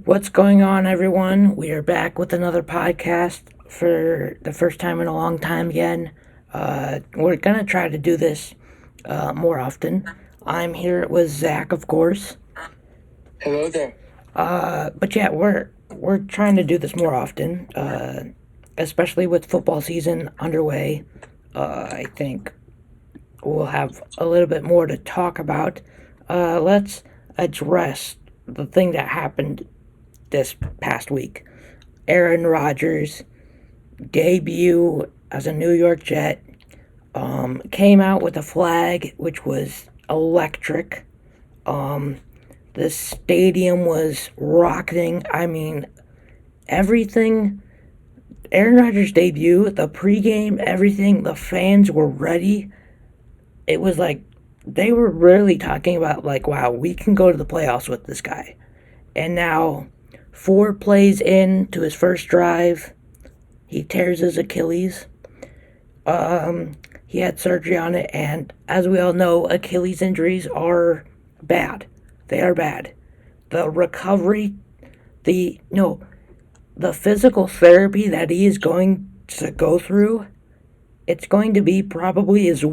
What's going on, everyone? We are back with another podcast for the first time in a long time again. We're going to try to do this more often. I'm here with Zach, of course. Hello there. But yeah, we're trying to do this more often, especially with football season underway. I think we'll have a little bit more to talk about. Let's address the thing that happened this past week. Aaron Rodgers' debut as a New York Jet came out with a flag which was electric. The stadium was rocketing. I mean, everything. Aaron Rodgers' debut, the pregame, everything, the fans were ready. It was like they were really talking about, like, wow, we can go to the playoffs with this guy. And now, 4 plays in to his first drive, he tears his Achilles. He had surgery on it, and as we all know, Achilles injuries are bad. They are bad. The recovery, the no, the physical therapy that he is going to go through, it's going to be probably the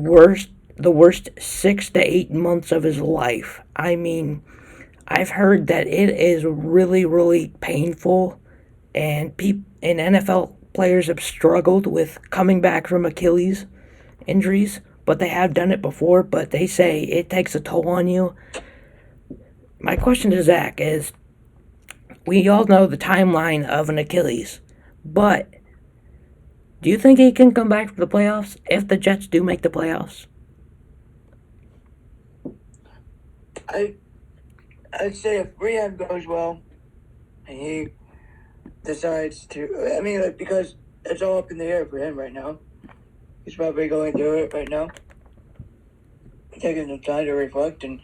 worst 6 to 8 months of his life. I mean, I've heard that it is really, really painful, and NFL players have struggled with coming back from Achilles injuries, but they have done it before. But they say it takes a toll on you. My question to Zach is: we all know the timeline of an Achilles, but do you think he can come back for the playoffs if the Jets do make the playoffs? I I'd say if rehab goes well and he decides to, because it's all up in the air for him right now. He's probably going through it right now, taking the time to reflect and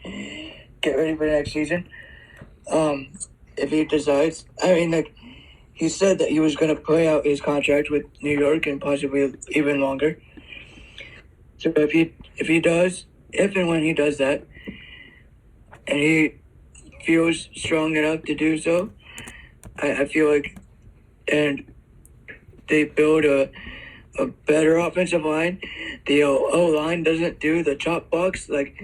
get ready for next season. If he decides, he said that he was going to play out his contract with New York and possibly even longer. So if and when he does that, and he feels strong enough to do so, I feel like, and they build a better offensive line. The O line doesn't do the chop box like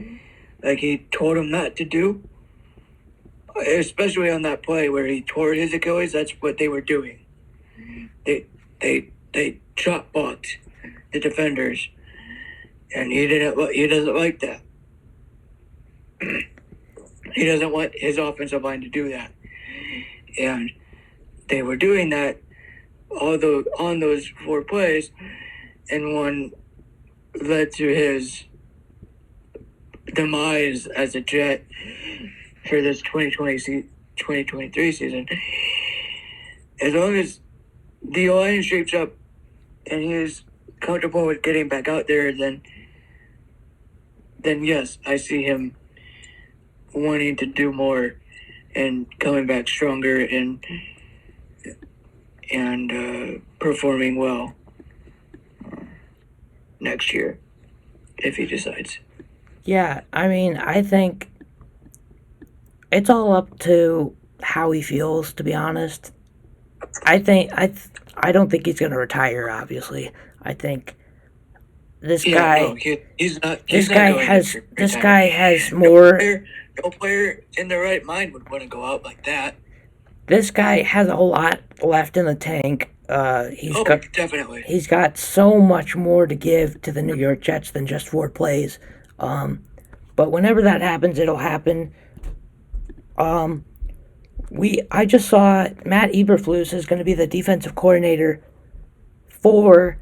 he told him not to do. Especially on that play where he tore his Achilles, that's what they were doing. They chop boxed the defenders, and he doesn't like that. He doesn't want his offensive line to do that, and they were doing that although on those 4 plays, and one led to his demise as a Jet for this 2023 season. As long as the line shapes up and he's comfortable with getting back out there, then yes, I see him wanting to do more and coming back stronger and performing well next year if he decides. Yeah, I mean, I think it's all up to how he feels. To be honest, I don't think he's gonna retire. Obviously, I think this Yeah, no, guy he's not. this He's not guy going has to this retire. guy has No more. player, no player in their right mind would want to go out like that. This guy has a lot left in the tank. Oh, definitely. He's got so much more to give to the New York Jets than just 4 plays. Um, but whenever that happens, it'll happen. Um, I just saw Matt Eberflus is going to be the defensive coordinator for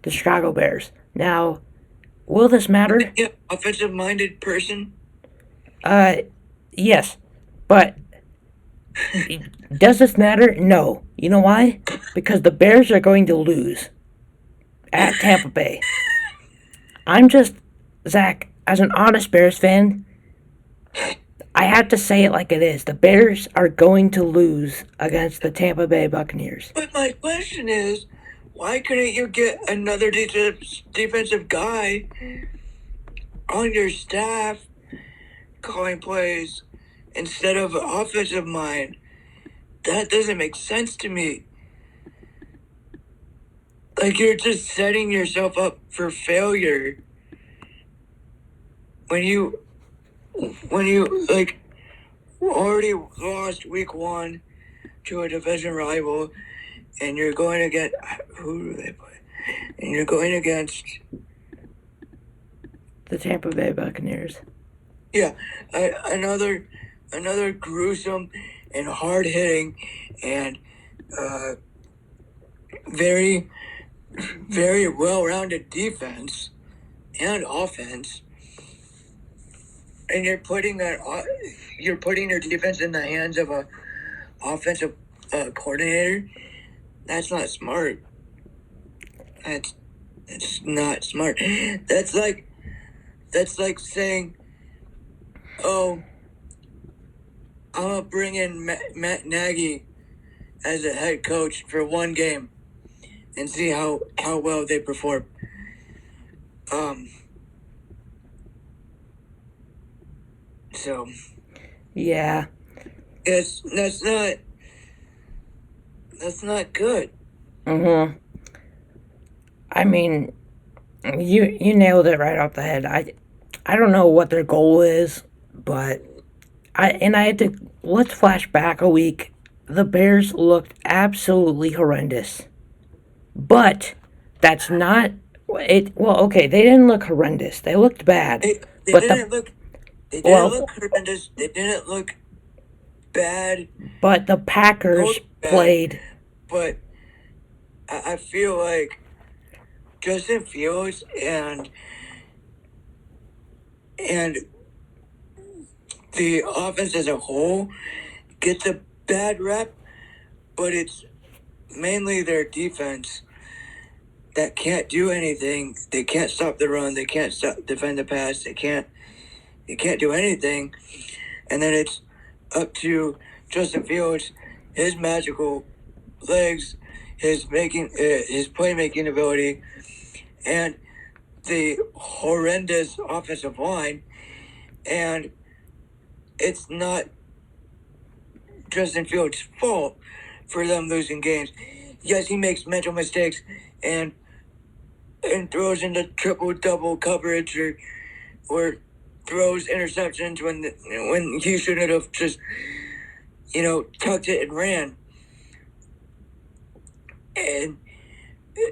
the Chicago Bears. Now, will this matter? Yeah, offensive-minded person. Uh, yes, but does this matter? No. You know why? Because the Bears are going to lose at Tampa Bay. I'm just, Zach, as an honest Bears fan, I have to say it like it is. The Bears are going to lose against the Tampa Bay Buccaneers. But my question is, why couldn't you get another defensive guy on your staff calling plays instead of offensive mind? that doesn't make sense to me. Like, you're just setting yourself up for failure when you like already lost week 1 to a division rival, and you're going against who do they play? And you're going against The Tampa Bay Buccaneers. another gruesome and hard hitting and very very well rounded defense and offense, and you're putting your defense in the hands of a offensive coordinator. That's not smart. That's not smart. That's like saying, "Oh, I'm gonna bring in Matt Nagy as a head coach for one game and see how well they perform." So Yeah. that's not good. I mean, you nailed it right off the head. I don't know what their goal is, but I had to let's flash back a week. The Bears looked absolutely horrendous. But that's not it. Well, okay, they didn't look horrendous. They looked bad. They But didn't look horrendous. They didn't look bad. But the Packers played. But I feel like Justin Fields and the offense as a whole gets a bad rep, but it's mainly their defense that can't do anything. They can't stop the run. They can't defend the pass. They can't do anything. And then it's up to Justin Fields, his magical legs, his playmaking ability, and the horrendous offensive line. And it's not Justin Fields' fault for them losing games. Yes, he makes mental mistakes and throws into triple-double coverage or throws interceptions when he should have just, tucked it and ran. And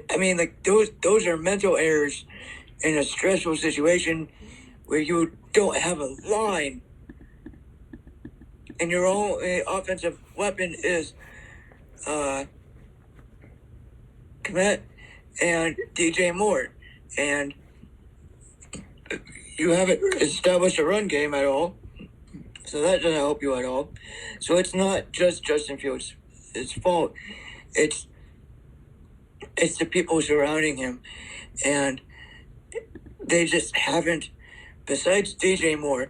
I mean, like, those are mental errors in a stressful situation where you don't have a line and your only offensive weapon is Kmet and DJ Moore, and you haven't established a run game at all, so that doesn't help you at all. So it's not just Justin Fields' fault. It's the people surrounding him, and they just haven't. Besides DJ Moore,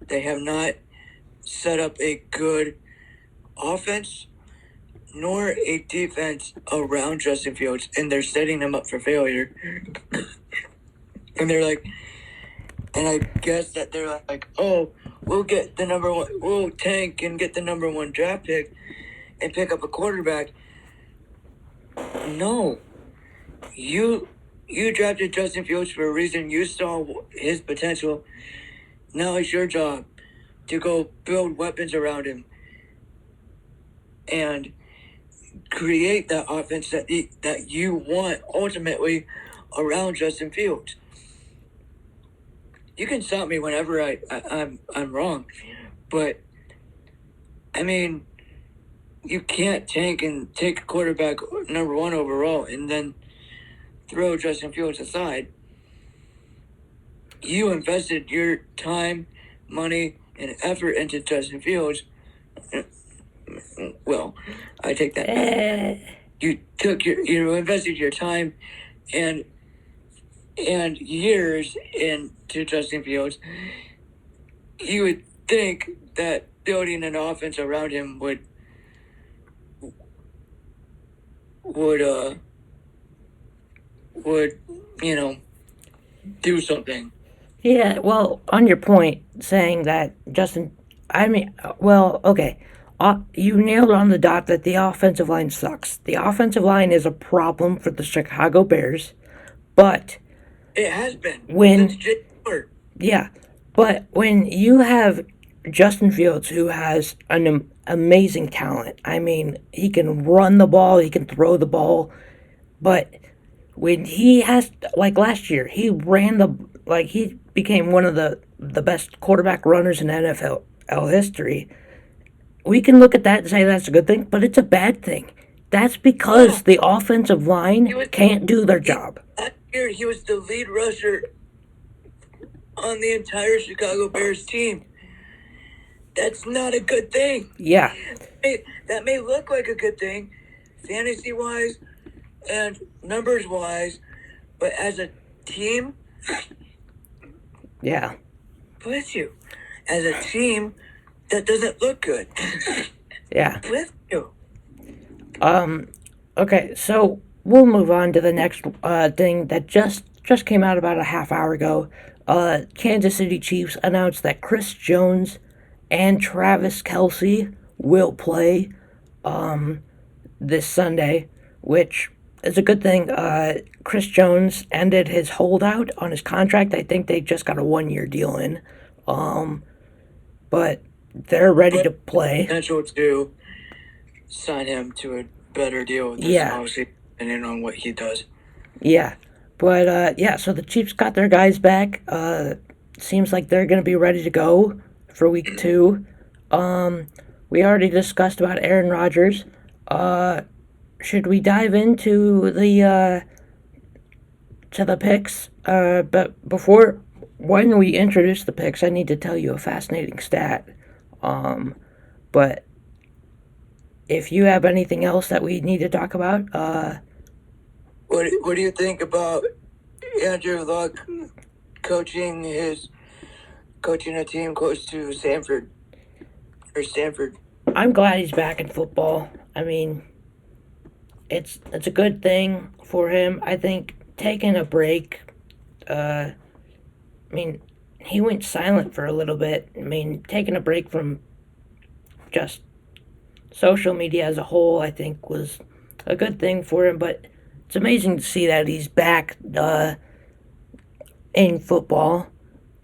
they have not set up a good offense nor a defense around Justin Fields, and they're setting him up for failure. And they're like, and I guess that they're like, oh, we'll get the number one, we'll tank and get the number 1 draft pick and pick up a quarterback. No, you drafted Justin Fields for a reason. You saw his potential. Now it's your job to go build weapons around him and create that offense that you want ultimately around Justin Fields. You can stop me whenever I'm wrong, but I mean, you can't tank and take a quarterback number 1 overall and then throw Justin Fields aside. You invested your time, money, and effort into Justin Fields. Well, I take that back. You invested your time and years into Justin Fields. You would think that building an offense around him would do something. Yeah, well, on your point, saying that Justin, I mean, well, okay. You nailed on the dot that the offensive line sucks. The offensive line is a problem for the Chicago Bears, but It has been since when Jay Ward. yeah, but when you have Justin Fields, who has an amazing talent, I mean, he can run the ball, he can throw the ball, but when he has, like last year, he became one of the best quarterback runners in NFL history. We can look at that and say that's a good thing, but it's a bad thing. That's because No, the offensive he line was can't do their he job. last year he was the lead rusher on the entire Chicago Bears team. That's not a good thing. Yeah, That may look like a good thing, fantasy wise and numbers wise, but as a team, yeah, bless you, as a team, that doesn't look good. yeah. Bless you. Okay, so we'll move on to the next thing that just came out about a half hour ago. Kansas City Chiefs announced that Chris Jones and Travis Kelsey will play this Sunday, which is a good thing. Chris Jones ended his holdout on his contract. I think they just got a 1 year deal in, but they're ready to But play. potential to sign him to a better deal this Yeah, offseason, depending on what he does. yeah, but yeah. So the Chiefs got their guys back. Seems like they're gonna be ready to go for week 2. We already discussed about Aaron Rodgers. Should we dive into the picks? But before, when we introduce the picks, I need to tell you a fascinating stat. But if you have anything else that we need to talk about, What do you think about Andrew Luck coaching a team close to Stanford? I'm glad he's back in football. I mean, it's a good thing for him. I think taking a break. I mean, he went silent for a little bit. I mean, taking a break from just social media as a whole, I think, was a good thing for him. But it's amazing to see that he's back in football.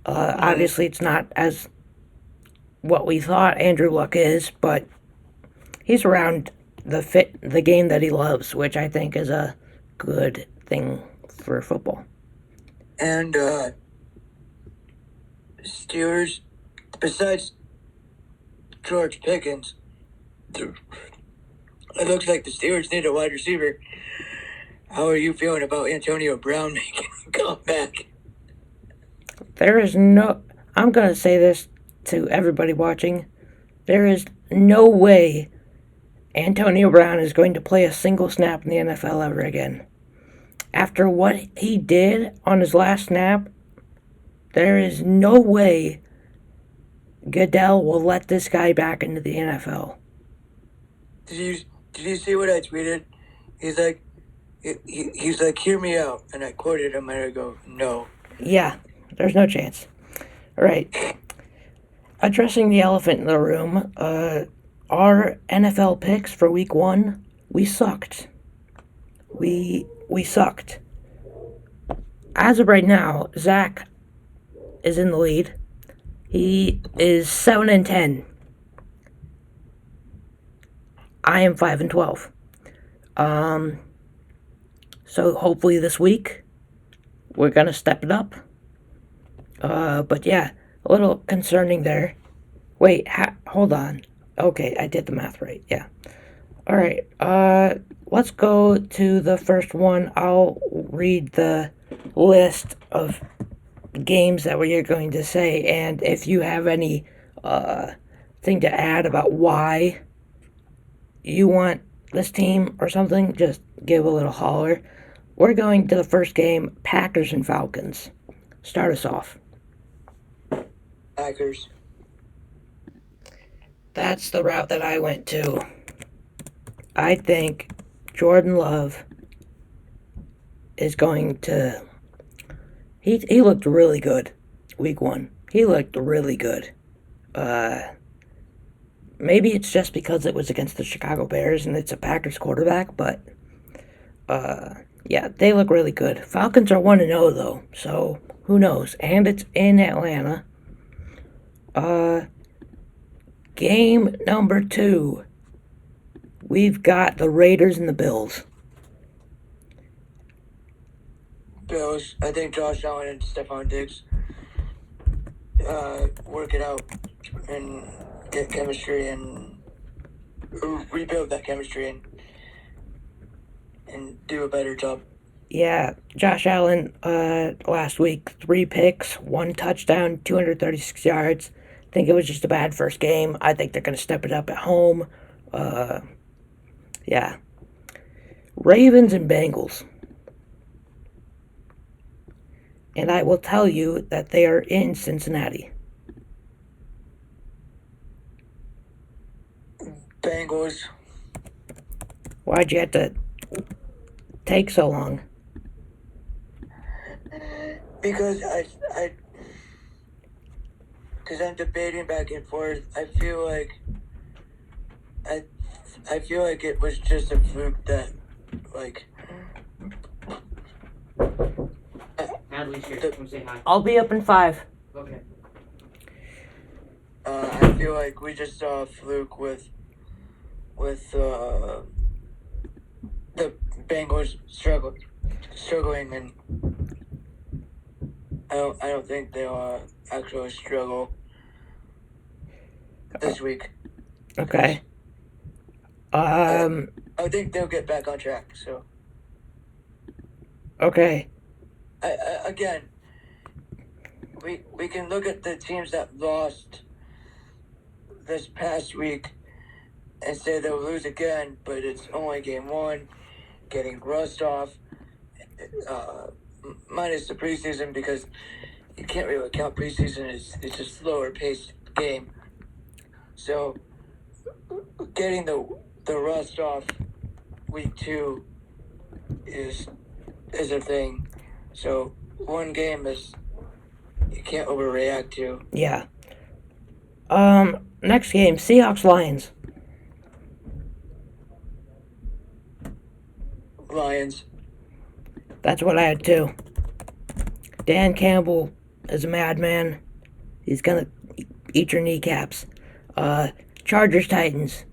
Obviously, it's not as what we thought Andrew Luck is, but he's around the game that he loves, which I think is a good thing for football. And Steelers, besides George Pickens, it looks like the Steelers need a wide receiver. How are you feeling about Antonio Brown making a comeback? There is no. I'm gonna say this to everybody watching. There is no way Antonio Brown is going to play a single snap in the NFL ever again. After what he did on his last snap, there is no way Goodell will let this guy back into the NFL. Did you see what I tweeted? He's like, he's like, hear me out, and I quoted him, and I go, no. Yeah, there's no chance. All right. Addressing the elephant in the room, our NFL picks for week 1, we sucked. We sucked. As of right now, Zach is in the lead. He is 7-10. I am 5-12. So hopefully this week we're gonna step it up. But yeah, a little concerning there. Wait, hold on. Okay, I did the math right. Yeah. All right. Let's go to the first one. I'll read the list of games that we're going to say, and if you have any thing to add about why you want this team or something, just give a little holler. We're going to the first game, Packers and Falcons. Start us off. Packers. That's the route that I went to. I think Jordan Love is going to. He looked really good week 1. He looked really good. maybe it's just because it was against the Chicago Bears and it's a Packers quarterback, but yeah, they look really good. Falcons are 1-0 though, so who knows? And it's in Atlanta. Uh, Game number 2. We've got the Raiders and the Bills. Bills. I think Josh Allen and Stephon Diggs work it out and get chemistry and rebuild that chemistry and do a better job. Yeah, Josh Allen last week, 3 picks, 1 touchdown, 236 yards. I think it was just a bad first game. I think they're going to step it up at home. Yeah. Ravens and Bengals. And I will tell you that they are in Cincinnati. Bengals. Why'd you have to take so long? Because because I'm debating back and forth. I feel like it was just a fluke that, like, Natalie's here. The- Come say hi. I'll be up in 5. Okay. I feel like we just saw a fluke with the Bengals struggling, and I don't think they'll actually struggle this week. Okay. I think they'll get back on track. So Okay. again, we can look at the teams that lost this past week and say they'll lose again, but it's only game 1, getting rust off, minus the preseason, because you can't really count preseason. It's a slower paced game. So getting the rust off week 2 is a thing. So one game is you can't overreact to. Yeah. Next game, Seahawks Lions. Lions. That's what I had too. Dan Campbell is a madman. He's gonna eat your kneecaps. Chargers Titans.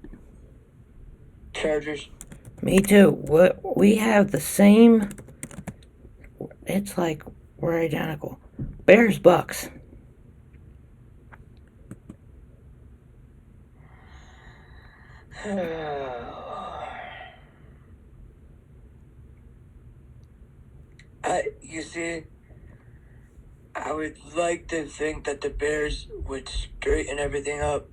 Chargers. Me too. We have the same. It's like we're identical. Bears Bucks. You see, I would like to think that the Bears would straighten everything up,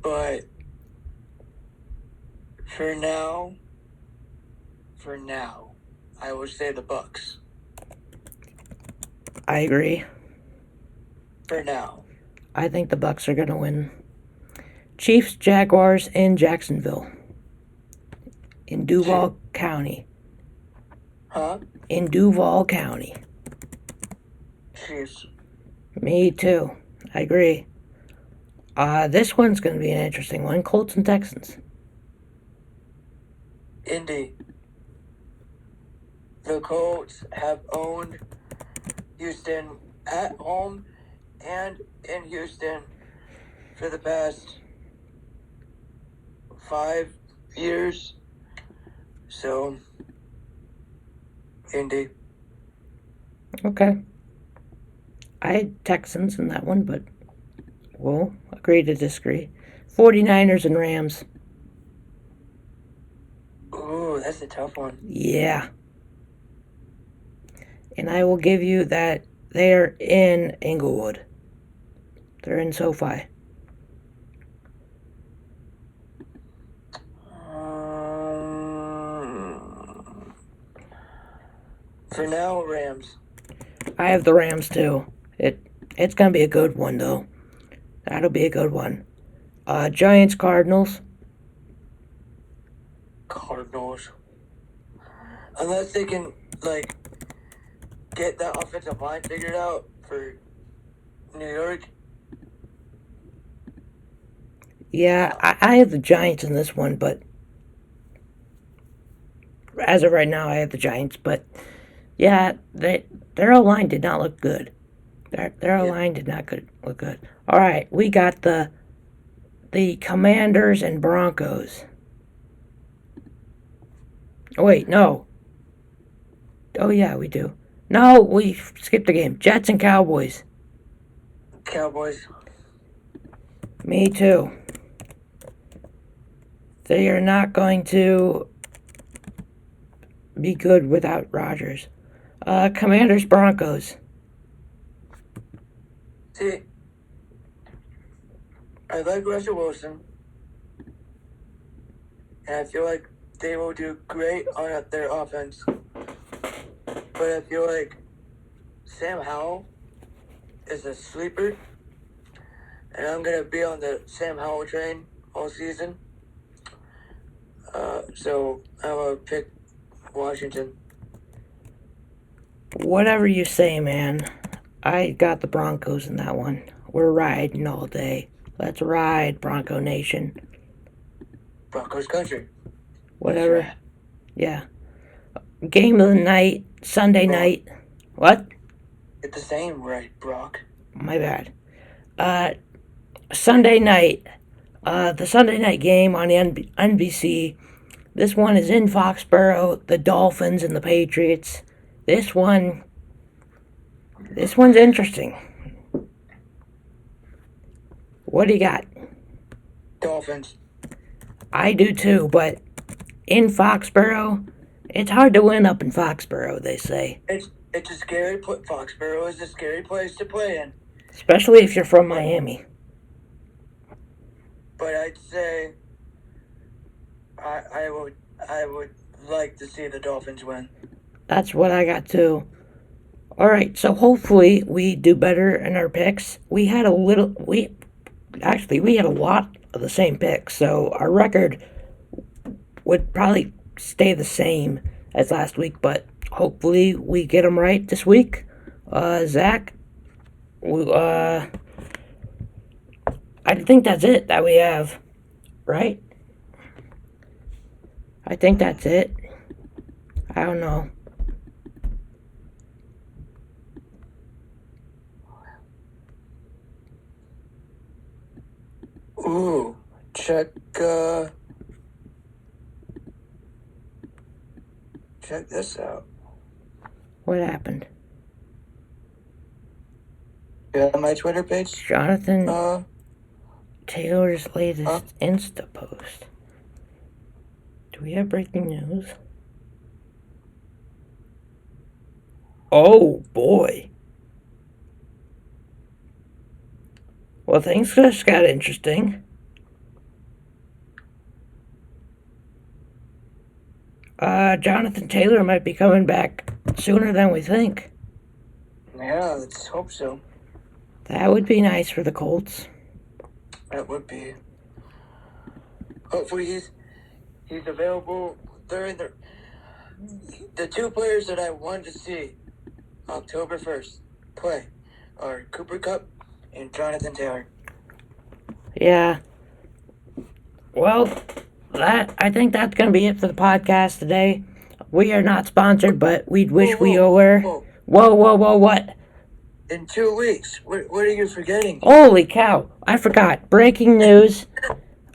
but for now, I would say the Bucks. I agree. For now. I think the Bucks are gonna win. Chiefs Jaguars in Jacksonville. In Duval County. Huh? In Duval County. Chiefs. Me too. I agree. This one's going to be an interesting one. Colts and Texans. Indy. The Colts have owned Houston at home and in Houston for the past 5 years. So, Indy. Okay. I had Texans in that one, but we'll agree to disagree. 49ers and Rams. Ooh, that's a tough one. Yeah. And I will give you that they're in Inglewood. They're in SoFi. For now, Rams. I have the Rams too. It's gonna be a good one though. That'll be a good one. Giants Cardinals. Cardinals. Unless they can, like, get that offensive line figured out for New York, Yeah, I have the Giants in this one, but as of right now, I have the Giants. But yeah, their O-line did not look good. Their Yeah. O-line did not look good. All right, we got the Commanders and Broncos. Oh wait, no. Oh yeah, we do. No, we skipped the game. Jets and Cowboys. Cowboys. Me too. They are not going to be good without Rodgers. Commanders Broncos. See, I like Russell Wilson, and I feel like they will do great on their offense. But I feel like Sam Howell is a sleeper, and I'm gonna be on the Sam Howell train all season. So I'm gonna pick Washington. Whatever you say, man. I got the Broncos in that one. We're riding all day. Let's ride, Bronco Nation. Broncos country. Whatever. That's right. Yeah. Game of the night, Sunday night. What? Get the same right, Brock. My bad. Sunday night. The Sunday night game on the NBC. This one is in Foxborough, the Dolphins and the Patriots. This one's interesting. What do you got? Dolphins. I do too, but in Foxborough, it's hard to win up in Foxborough, they say. It's a scary Foxborough is a scary place to play in. Especially if you're from Miami. But I'd say I would like to see the Dolphins win. That's what I got too. Alright, so hopefully we do better in our picks. We had a lot of the same picks, so our record would probably stay the same as last week, but hopefully we get them right this week. Zach, I think that's it that we have, right? I think that's it. I don't know. Ooh, check this out. What happened? Yeah, my Twitter page. Jonathan Taylor's latest Insta post. Do we have breaking news? Oh boy. Well, things just got interesting. Jonathan Taylor might be coming back sooner than we think. Yeah, let's hope so. That would be nice for the Colts. That would be. Hopefully he's available. They're in the two players that I wanted to see October 1st play are Cooper Kupp and Jonathan Taylor. Yeah. Well, I think that's going to be it for the podcast today. We are not sponsored, but we'd wish we were. Whoa, what? In 2 weeks. What are you forgetting? Holy cow. I forgot. Breaking news.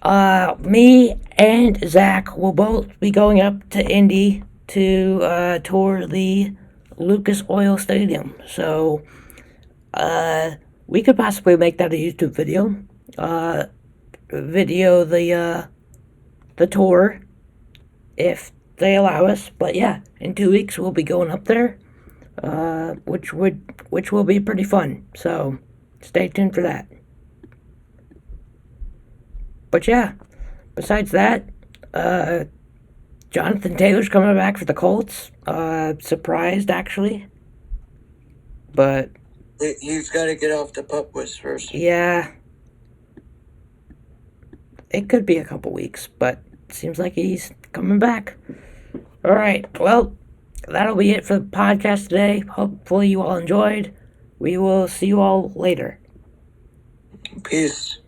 Me and Zach will both be going up to Indy to tour the Lucas Oil Stadium. So, we could possibly make that a YouTube video. Video the tour if they allow us. But yeah, in 2 weeks we'll be going up there, which will be pretty fun. So stay tuned for that. But yeah, besides that, Jonathan Taylor's coming back for the Colts. Surprised actually, but He's got to get off the pup list first. yeah, it could be a couple weeks, but seems like he's coming back. All right, well, that'll be it for the podcast today. Hopefully you all enjoyed. We will see you all later. Peace.